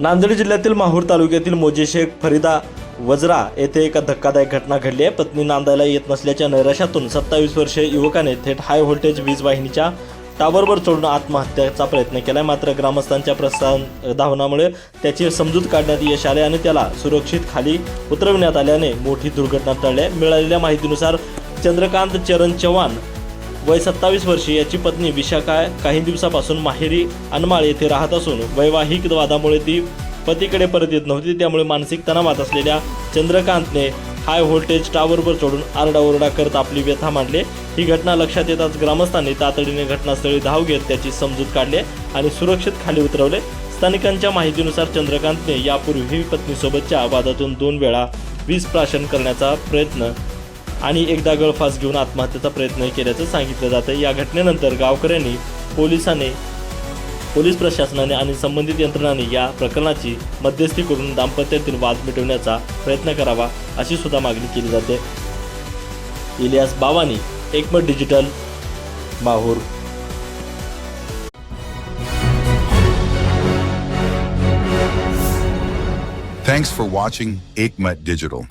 नांदेड जिल्ह्यातील माहूर तालुक्यातील मोजे शेख फरीदा वजरा येथे एक धक्कादायक घटना घडली आहे। पत्नी नांदायला येत नसल्याच्या नैराश्यातून 27 वर्षीय युवकाने थेट हाय व्होल्टेज वीज वाहिनीच्या टावरवर चढून आत्महत्येचा प्रयत्न केलाय। मात्र ग्रामस्थांच्या प्रस्तावनामुळे त्याची समजूत काढण्यात यश आले आणि त्याला सुरक्षित खाली उतरविण्यात आल्याने मोठी दुर्घटना टळली। मिळालेल्या माहितीनुसार चंद्रकांत चरण चव्हाण वय 27 वर्षे याची पत्नी विशाखा काही दिवसापासून माहेरी अनमाळ येथे राहत असून वैवाहिक वादामुळे ती पतीकडे परत येत नव्हती। त्यामुळे मानसिक तणावात असलेल्या चंद्रकांतने हाय व्होल्टेज टावरवर चढून आरडाओरडा करत आपली व्यथा मांडली। ही घटना लक्षात येताच ग्रामस्थांनी तातडीने घटनास्थळी धाव घेत त्याची समजूत काढली आणि सुरक्षित खाली उतरवले। स्थानिकांच्या माहितीनुसार चंद्रकांतने यापूर्वी पत्नीसोबतच्या वादातून 2 वेळा वीज प्राशन करण्याचा प्रयत्न आणि एकदा गळफास घेऊन आत्महत्येचा प्रयत्न केल्याचं सांगितलं जातं। या घटनेनंतर गावकऱ्यांनी पोलीस प्रशासनाने आणि संबंधित यंत्रणांनी या प्रकरणाची मध्यस्थी करून दाम्पत्यातील वाद मिटवण्याचा प्रयत्न करावा अशी सुद्धा मागणी केली जाते। इलियास बावानी, एकमत digital, Mahur. Thanks for watching Ekmat Digital.